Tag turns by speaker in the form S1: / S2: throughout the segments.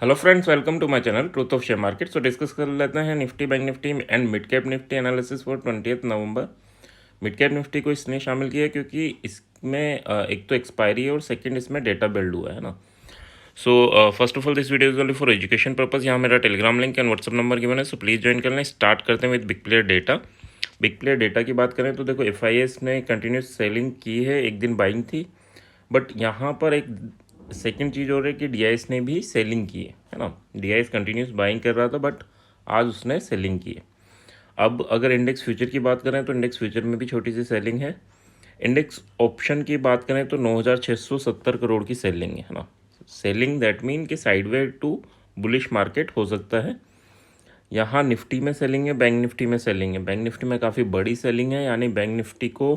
S1: Hello friends, welcome to my channel truth of share market. So discuss कर लेते हैं Nifty, bank Nifty and mid cap Nifty analysis for 20 November. Mid cap Nifty को इसने शामिल किया क्योंकि इसमें एक तो एक्सपायरी है और सेकंड इसमें डेटा बिल्ड हुआ है ना। So first of all this video is only for education purpose. यहाँ मेरा Telegram link and WhatsApp number given है, सो प्लीज़ ज्वाइन कर लें। स्टार्ट करते हैं with big player data. Big player data की बात करें तो देखो FIS ने कंटिन्यूस सेलिंग की है, एक दिन बाइंग थी, बट यहाँ पर एक सेकंड चीज़ हो रही है कि DIS ने भी सेलिंग की है ना। DIS कंटिन्यूस बाइंग कर रहा था बट आज उसने सेलिंग की है। अब अगर इंडेक्स फ्यूचर की बात करें तो इंडेक्स फ्यूचर में भी छोटी सी सेलिंग है। इंडेक्स ऑप्शन की बात करें तो 9,670 करोड़ की सेलिंग है ना। सेलिंग दैट मीन कि साइडवे टू बुलिश मार्केट हो सकता है। यहाँ निफ्टी में सेलिंग है, बैंक निफ्टी में सेलिंग है। बैंक निफ्टी में काफ़ी बड़ी सेलिंग है, यानी बैंक निफ्टी को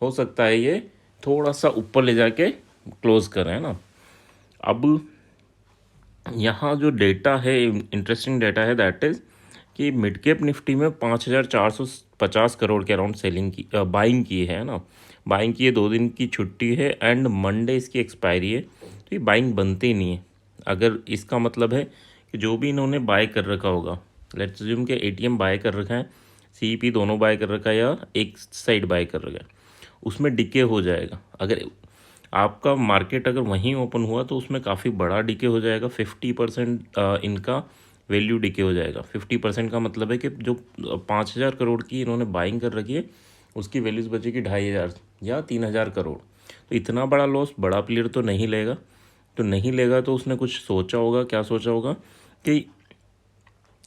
S1: हो सकता है ये थोड़ा सा ऊपर ले जाके क्लोज करें ना। अब यहाँ जो डेटा है, इंटरेस्टिंग डेटा है, दैट इज़ कि मिड कैप निफ्टी में 5,450 करोड़ के अराउंड सेलिंग की बाइंग की है ना। बाइंग की है, 2 दिन की छुट्टी है एंड मंडे इसकी एक्सपायरी है, तो ये बाइंग बनती नहीं है। अगर इसका मतलब है कि जो भी इन्होंने बाय कर रखा होगा, लेट्स अज्यूम के ATM बाय कर रखा है, CEP दोनों बाय कर रखा है या एक साइड बाय कर रखा है, उसमें डिके हो जाएगा। अगर आपका मार्केट अगर वहीं ओपन हुआ तो उसमें काफ़ी बड़ा डिके हो जाएगा। 50% इनका वैल्यू डिके हो जाएगा। 50% का मतलब है कि जो 5,000 करोड़ की इन्होंने बाइंग कर रखी है उसकी वैल्यूज़ बचेगी 2,500 या 3,000 करोड़। तो इतना बड़ा लॉस बड़ा प्लेयर तो नहीं लेगा। तो नहीं लेगा तो उसने कुछ सोचा होगा। क्या सोचा होगा कि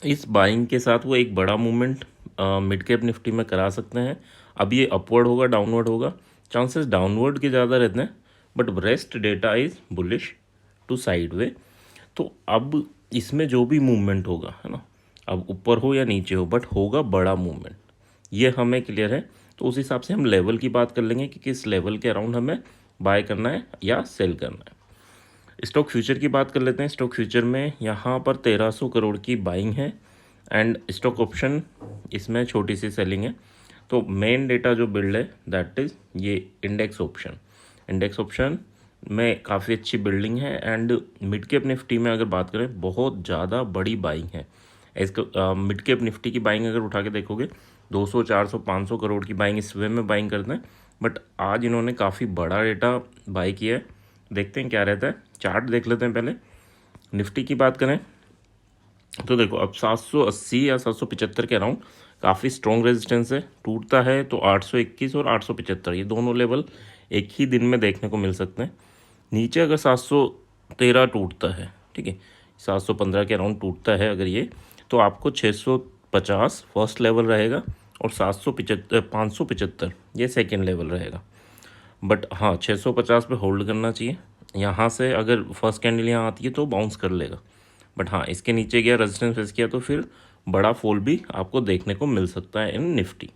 S1: इस बाइंग के साथ वो एक बड़ा मूवमेंट मिड कैप निफ्टी में करा सकते हैं। अब ये अपवर्ड होगा, डाउनवर्ड होगा, चांसेस डाउनवर्ड के ज़्यादा रहते हैं, but rest data is bullish to sideways. तो अब इसमें जो भी मूवमेंट होगा है ना, अब ऊपर हो या नीचे हो, बट होगा बड़ा मूवमेंट, ये हमें क्लियर है। तो उस हिसाब से हम लेवल की बात कर लेंगे कि किस लेवल के अराउंड हमें बाय करना है या सेल करना है। स्टॉक फ्यूचर की बात कर लेते हैं। स्टॉक फ्यूचर में यहाँ पर 1,300 करोड़ की बाइंग है एंड स्टॉक ऑप्शन इसमें छोटी सी सेलिंग है। तो मेन डेटा जो बिल्ड है दैट इज़ ये इंडेक्स ऑप्शन। इंडेक्स ऑप्शन में काफ़ी अच्छी बिल्डिंग है एंड मिड कैप निफ्टी में अगर बात करें बहुत ज़्यादा बड़ी बाइंग है। इसका मिड कैप निफ्टी की बाइंग अगर उठा के देखोगे 200, 400, 500 करोड़ की बाइंग इस वे में बाइंग करते हैं, बट आज इन्होंने काफ़ी बड़ा डेटा बाई किया है। देखते हैं क्या रहता है। चार्ट देख लेते हैं पहले। निफ्टी की बात करें तो देखो अब 780 या 775 के अराउंड काफ़ी स्ट्रॉन्ग रेजिस्टेंस है। टूटता है तो 821 और 875, ये दोनों लेवल एक ही दिन में देखने को मिल सकते हैं। नीचे अगर 713 टूटता है, ठीक है, 715 के अराउंड टूटता है अगर ये, तो आपको 650 फर्स्ट लेवल रहेगा और 575 ये सेकेंड लेवल रहेगा। बट हाँ, 650 पे होल्ड करना चाहिए। यहाँ से अगर फर्स्ट कैंडल यहाँ आती है तो बाउंस कर लेगा, बट हाँ इसके नीचे गया, रेजिस्टेंस फेस किया, तो फिर बड़ा फॉल भी आपको देखने को मिल सकता है इन निफ्टी।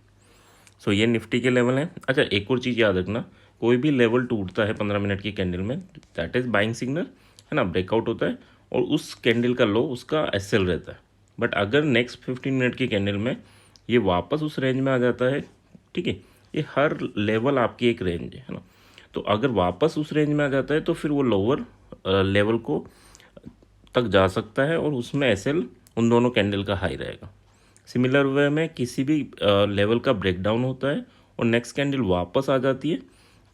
S1: सो ये निफ्टी के लेवल हैं। अच्छा, एक और चीज़ याद रखना, कोई भी लेवल टूटता है 15 मिनट की कैंडल में, दैट इज़ बाइंग सिग्नल है ना, ब्रेकआउट होता है और उस कैंडल का लो उसका SL रहता है। बट अगर नेक्स्ट 15 मिनट की कैंडल में ये वापस उस रेंज में आ जाता है, ठीक है, ये हर लेवल आपकी एक रेंज है ना, तो अगर वापस उस रेंज में आ जाता है तो फिर वो लोअर लेवल को तक जा सकता है और उसमें SL उन दोनों कैंडल का हाई रहेगा। सिमिलर वे में किसी भी लेवल का ब्रेकडाउन होता है और नेक्स्ट कैंडल वापस आ जाती है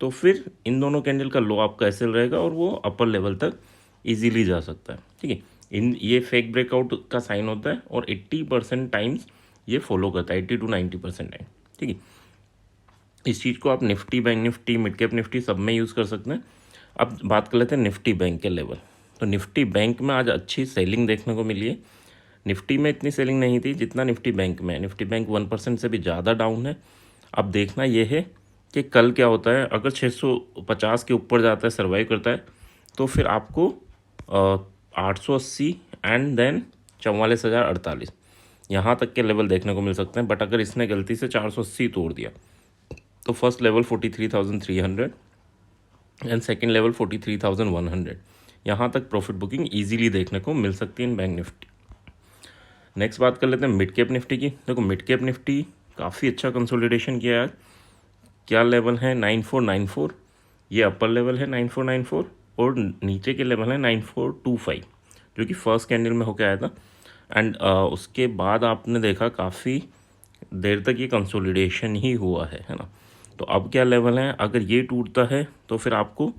S1: तो फिर इन दोनों कैंडल का लो आपका SL रहेगा और वो अपर लेवल तक इजीली जा सकता है, ठीक है। ये फेक ब्रेकआउट का साइन होता है और 80% टाइम्स ये फॉलो करता है, 80 to 90% टाइम, ठीक है। इस चीज़ को आप Nifty, bank Nifty, mid cap Nifty सब में यूज़ कर सकते हैं। अब बात कर लेते हैं निफ्टी बैंक के लेवल। तो निफ्टी बैंक में आज अच्छी सेलिंग देखने को मिली है। निफ्टी में इतनी सेलिंग नहीं थी जितना निफ्टी बैंक में है। निफ्टी बैंक 1% से भी ज़्यादा डाउन है। अब देखना यह है कि कल क्या होता है। अगर 650 के ऊपर जाता है, सर्वाइव करता है, तो फिर आपको 880 एंड देन 44,048 यहाँ तक के लेवल देखने को मिल सकते हैं। बट अगर इसने गलती से 480 तोड़ दिया तो first level 43,300 and second level 43,100, यहाँ तक प्रॉफिट बुकिंग ईजिली देखने को मिल सकती है इन बैंक निफ्टी। नेक्स्ट बात कर लेते हैं मिड कैप निफ्टी की। देखो मिड कैप निफ्टी काफ़ी अच्छा कंसोलिडेशन किया है। क्या लेवल है? 9494, ये अपर लेवल है 9494 और नीचे के लेवल है 9425। जो कि फर्स्ट कैंडल में होके आया था। एंड उसके बाद आपने देखा काफ़ी देर तक ये कंसोलिडेशन ही हुआ है ना। तो अब क्या लेवल है, अगर ये टूटता है तो फिर आपको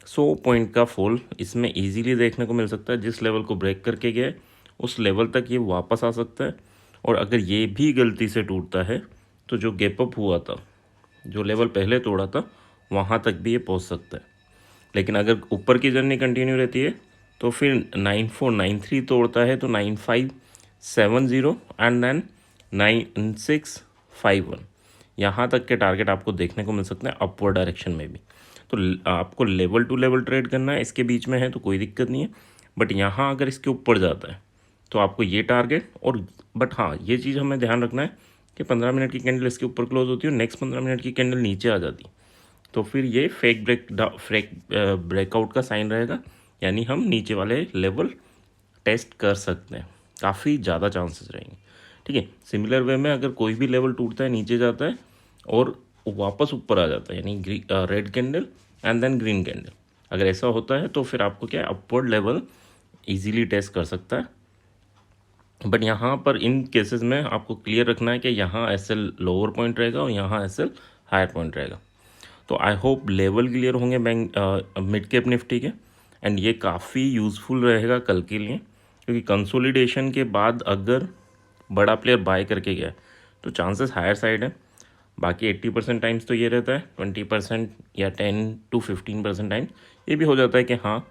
S1: 100 पॉइंट का फॉल इसमें इजीली देखने को मिल सकता है। जिस लेवल को ब्रेक करके गया उस लेवल तक ये वापस आ सकता है। और अगर ये भी गलती से टूटता है तो जो गैप अप हुआ था, जो लेवल पहले तोड़ा था, वहाँ तक भी ये पहुँच सकता है। लेकिन अगर ऊपर की जर्नी कंटिन्यू रहती है तो फिर 9493 तोड़ता है तो 9570 एंड देन 9651 यहाँ तक के टारगेट आपको देखने को मिल सकते हैं अपवर्ड डायरेक्शन में भी। तो आपको लेवल टू लेवल ट्रेड करना है, इसके बीच में है तो कोई दिक्कत नहीं है। बट यहाँ अगर इसके ऊपर जाता है तो आपको ये टारगेट और बट हाँ, ये चीज़ हमें ध्यान रखना है कि 15 मिनट की कैंडल इसके ऊपर क्लोज होती है और नेक्स्ट 15 मिनट की कैंडल नीचे आ जाती है तो फिर ये फेक ब्रेकआउट का साइन रहेगा, यानी हम नीचे वाले लेवल टेस्ट कर सकते हैं, काफ़ी ज़्यादा चांसेस रहेंगे। ठीक है, सिमिलर वे में अगर कोई भी लेवल टूटता है, नीचे जाता है और वापस ऊपर आ जाता है, यानी red candle and then green candle, अगर ऐसा होता है तो फिर आपको क्या है, अपवर्ड लेवल इजीली टेस्ट कर सकता है। बट यहाँ पर इन केसेस में आपको क्लियर रखना है कि यहाँ एसएल लोअर पॉइंट रहेगा और यहाँ एसएल हायर पॉइंट रहेगा। तो आई होप लेवल क्लियर होंगे बैंक मिड कैप निफ्टी के। एंड ये काफ़ी यूज़फुल रहेगा कल के लिए, क्योंकि कंसोलिडेशन के बाद अगर बड़ा प्लेयर बाय करके गया तो चांसेस हायर साइड है। बाकी 80% टाइम्स तो ये रहता है, 20% या 10 to 15% टाइम्स ये भी हो जाता है कि हाँ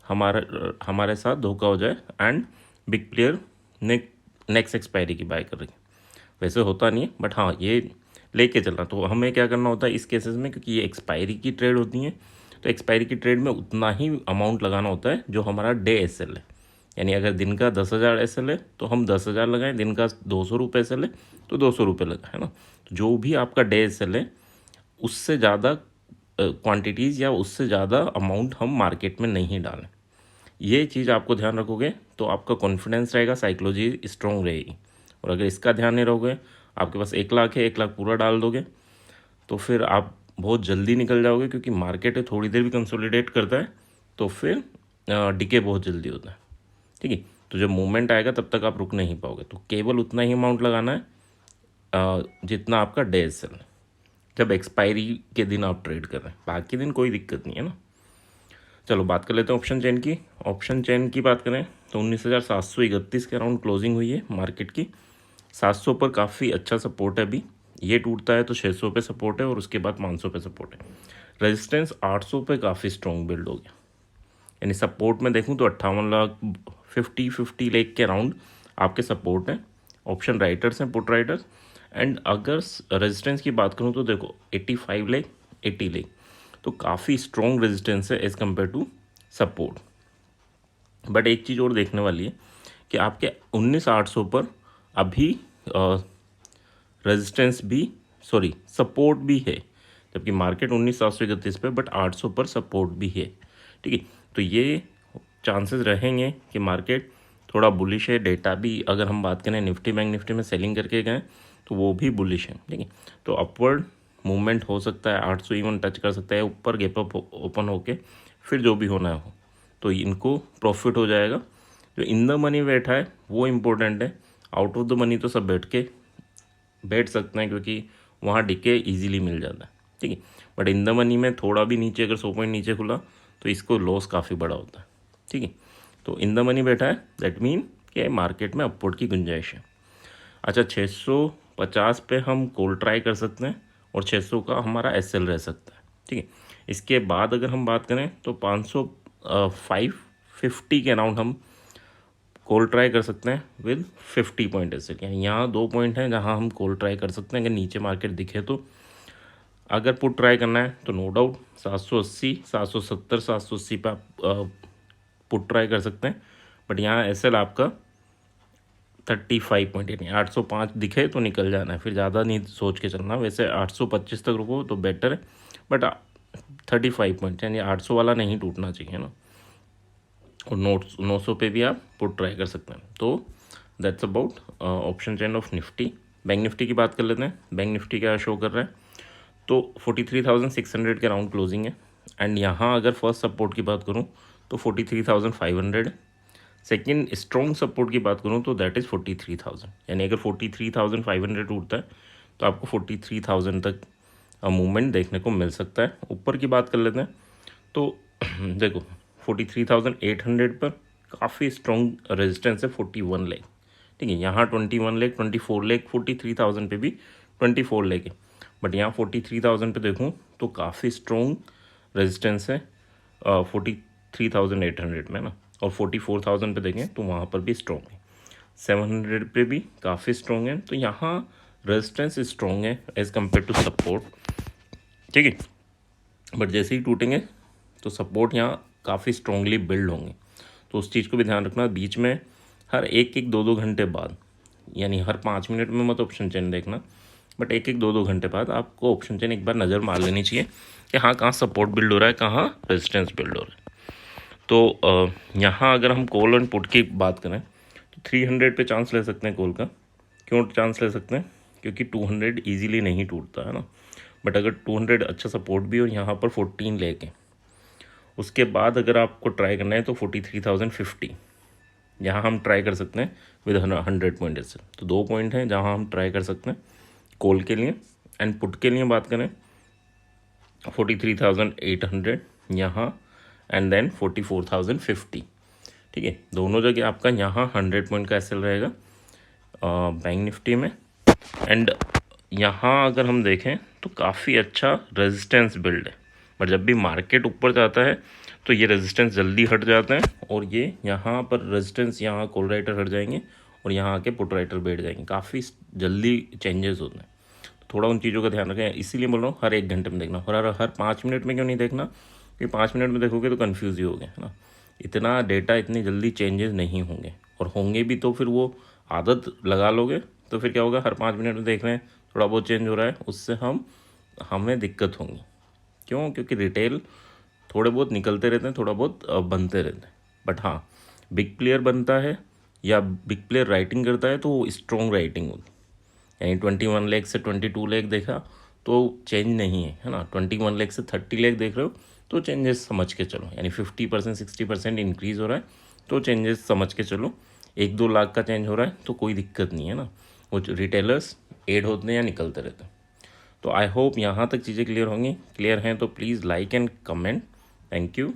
S1: हमारे साथ धोखा हो जाए and big player next expiry की बाय कर रही है। वैसे होता नहीं है, बट हाँ ये लेके चलना। तो हमें क्या करना होता है इस केसेस में, क्योंकि ये एक्सपायरी की ट्रेड होती हैं, तो एक्सपायरी की ट्रेड में उतना ही अमाउंट लगाना होता है जो हमारा डे एसएल है। यानी अगर दिन का 10,000 एसएल है तो हम 10,000 लगाएं, दिन का 200 रुपये एसएल है तो 200 रुपये लगाएं, है ना। तो जो भी आपका डे एसएल है उससे ज़्यादा क्वांटिटीज़ या उससे ज़्यादा अमाउंट हम मार्केट में नहीं डालें। ये चीज़ आपको ध्यान रखोगे तो आपका कॉन्फिडेंस रहेगा, साइकोलॉजी स्ट्रॉन्ग रहेगी। और अगर इसका ध्यान नहीं रखोगे, आपके पास 1 लाख है, 1 लाख पूरा डाल दोगे तो फिर आप बहुत जल्दी निकल जाओगे, क्योंकि मार्केट है थोड़ी देर भी कंसोलिडेट करता है तो फिर डिके बहुत जल्दी होता है। ठीक है, तो जब मूवमेंट आएगा तब तक आप रुक नहीं पाओगे। तो केवल उतना ही अमाउंट लगाना है जितना आपका डे एसएल है, जब एक्सपायरी के दिन आप ट्रेड कर रहे हैं, बाकी दिन कोई दिक्कत नहीं है ना। चलो बात कर लेते हैं ऑप्शन चेन की। ऑप्शन चेन की बात करें तो 19,731 के अराउंड क्लोजिंग हुई है मार्केट की। 700 पर काफ़ी अच्छा सपोर्ट है अभी, ये टूटता है तो 600 पे सपोर्ट है और उसके बाद 500 पे सपोर्ट है। रेजिस्टेंस 800 पे काफ़ी स्ट्रॉन्ग बिल्ड हो गया, यानी सपोर्ट में देखूं तो 58 लाख 50 लाख के अराउंड आपके सपोर्ट हैं। ऑप्शन राइटर्स हैं, पुट राइटर्स। एंड अगर रेजिस्टेंस की बात करूं तो देखो 85 लाख 80 लाख, तो काफ़ी स्ट्रॉन्ग रेजिस्टेंस है as compare to support. But एक चीज़ और देखने वाली है कि आपके 19,800 पर अभी रेजिस्टेंस भी सपोर्ट भी है, जबकि मार्केट 19,731 पे बट 800 पर सपोर्ट भी है। ठीक है, तो ये चांसेस रहेंगे कि मार्केट थोड़ा बुलिश है। डेटा भी अगर हम बात करें निफ्टी बैंक निफ्टी में सेलिंग करके गए तो वो भी बुलिश है। ठीक है, तो अपवर्ड मूवमेंट हो सकता है, 800 इवन टच कर सकता है, ऊपर गैप अप ओपन होके फिर जो भी होना हो तो इनको प्रॉफिट हो जाएगा। जो इन द मनी बैठा है वो इम्पोर्टेंट है, आउट ऑफ द मनी तो सब बैठ सकते हैं क्योंकि वहाँ डिके इजीली मिल जाता है। ठीक है, बट इन द मनी में थोड़ा भी नीचे, अगर 100 पॉइंट नीचे खुला तो इसको लॉस काफ़ी बड़ा होता है। ठीक है, तो इन द मनी बैठा है, दैट मीन कि मार्केट में अपवर्ड की गुंजाइश है। अच्छा, 650 पे हम कॉल ट्राई कर सकते हैं और 600 का हमारा एसएल रह सकता है। ठीक है, इसके बाद अगर हम बात करें तो 550 के अराउंड हम कॉल ट्राई कर सकते हैं विद 50 पॉइंट एसएल। यानी यहाँ 2 पॉइंट हैं जहाँ हम कॉल ट्राई कर सकते हैं अगर नीचे मार्केट दिखे तो। अगर पुट ट्राई करना है तो नो डाउट 780 770 780 पे आप पुट ट्राई कर सकते हैं। बट यहाँ एसएल आपका 35 पॉइंट, यानी 805 दिखे तो निकल जाना है, फिर ज़्यादा नहीं सोच के चलना। वैसे 825 तक रुको तो बेटर है, बट 35 पॉइंट यानी 800 वाला नहीं टूटना चाहिए ना। और 900 पे भी आप पुट ट्राई कर सकते हैं। तो that's about option chain of Nifty. Bank Nifty की बात कर लेते हैं। बैंक निफ्टी क्या शो कर रहा है तो 43,600 के अराउंड क्लोजिंग है। एंड यहाँ अगर फर्स्ट सपोर्ट की बात करूँ तो 43,500 है। सेकंड स्ट्रॉन्ग सपोर्ट की बात करूँ तो दैट इज़ 43,000, यानी अगर 43,500 टूटता है तो आपको 43,000 तक मूवमेंट देखने को मिल सकता है। ऊपर की बात कर लेते हैं तो देखो 43,800 पर काफ़ी स्ट्रॉन्ग रेजिस्टेंस है 41 लेग, ठीक है। यहाँ 21 लेग, 24 लेग, 43,000 पे भी 24 लेग है, बट यहाँ 43,000 पे देखूँ तो काफ़ी स्ट्रॉन्ग रेजिस्टेंस है 43,800 में ना, और 44,000 पे देखें तो वहाँ पर भी स्ट्रॉन्ग है। 700 पे भी काफ़ी स्ट्रॉन्ग है, तो यहाँ रेजिस्टेंस स्ट्रॉन्ग है एज़ कम्पेयर टू सपोर्ट, ठीक है। बट जैसे ही टूटेंगे तो सपोर्ट यहाँ काफ़ी स्ट्रॉन्गली बिल्ड होंगे, तो उस चीज़ को भी ध्यान रखना। बीच में हर एक 2 घंटे बाद, यानी हर 5 मिनट में मत ऑप्शन चेन देखना, बट एक 2 घंटे बाद आपको ऑप्शन चेन एक बार नज़र मार लेनी चाहिए कि हाँ कहाँ सपोर्ट बिल्ड हो रहा है, कहाँ रेजिस्टेंस बिल्ड हो रहा है। तो यहाँ अगर हम कॉल एंड पुट की बात करें तो 300 पे चांस ले सकते हैं कॉल का। क्यों चांस ले सकते हैं? क्योंकि 200 ईजिली नहीं टूटता है ना, बट अगर 200 अच्छा सपोर्ट भी और यहाँ पर 14 लेके उसके बाद अगर आपको ट्राई करना है तो 43,050 यहाँ हम ट्राई कर सकते हैं विद 100 पॉइंट से। तो 2 पॉइंट हैं जहाँ हम ट्राई कर सकते हैं कॉल के लिए। एंड पुट के लिए बात करें 43,800 यहाँ एंड देन 44,050, ठीक है। दोनों जगह आपका यहाँ 100 पॉइंट का एसएल रहेगा बैंक निफ्टी में। एंड यहाँ अगर हम देखें तो काफ़ी अच्छा रेजिस्टेंस बिल्ड है, बट जब भी मार्केट ऊपर जाता है तो ये रेजिस्टेंस जल्दी हट जाता है, और ये यहाँ पर रेजिस्टेंस यहाँ कॉल राइटर हट जाएंगे और यहाँ आके पुट राइटर बैठ जाएंगे, काफ़ी जल्दी चेंजेस होते हैं। तो थोड़ा उन चीज़ों का ध्यान रखें, इसीलिए बोल रहा हूँ हर 1 घंटे में देखना, और हर 5 मिनट में क्यों नहीं देखना, क्योंकि 5 मिनट में देखोगे तो कन्फ्यूज़ ही होगे, है ना। इतना डेटा इतनी जल्दी चेंजेस नहीं होंगे, और होंगे भी तो फिर वो आदत लगा लोगे तो फिर क्या होगा, हर 5 मिनट में देख रहे हैं थोड़ा बहुत चेंज हो रहा है, उससे हमें दिक्कत होंगी। क्यों? क्योंकि रिटेल थोड़े बहुत निकलते रहते हैं, थोड़ा बहुत बनते रहते हैं, बट हाँ बिग प्लेयर बनता है या बिग प्लेयर राइटिंग करता है तो वो स्ट्रॉन्ग राइटिंग होगी, यानी 21 लेग से 22 लेग देखा तो चेंज नहीं है ना, 21 लेग से 30 लेग देख रहे हो तो चेंजेस समझ के चलो, यानी 50% 60% इंक्रीज़ हो रहा है तो चेंजेस समझ के चलो। 1-2 लाख का चेंज हो रहा है तो कोई दिक्कत नहीं है ना, वो रिटेलर्स ऐड होते हैं या निकलते रहते हैं। तो आई होप यहाँ तक चीज़ें क्लियर होंगी। क्लियर हैं तो please like and comment. Thank you.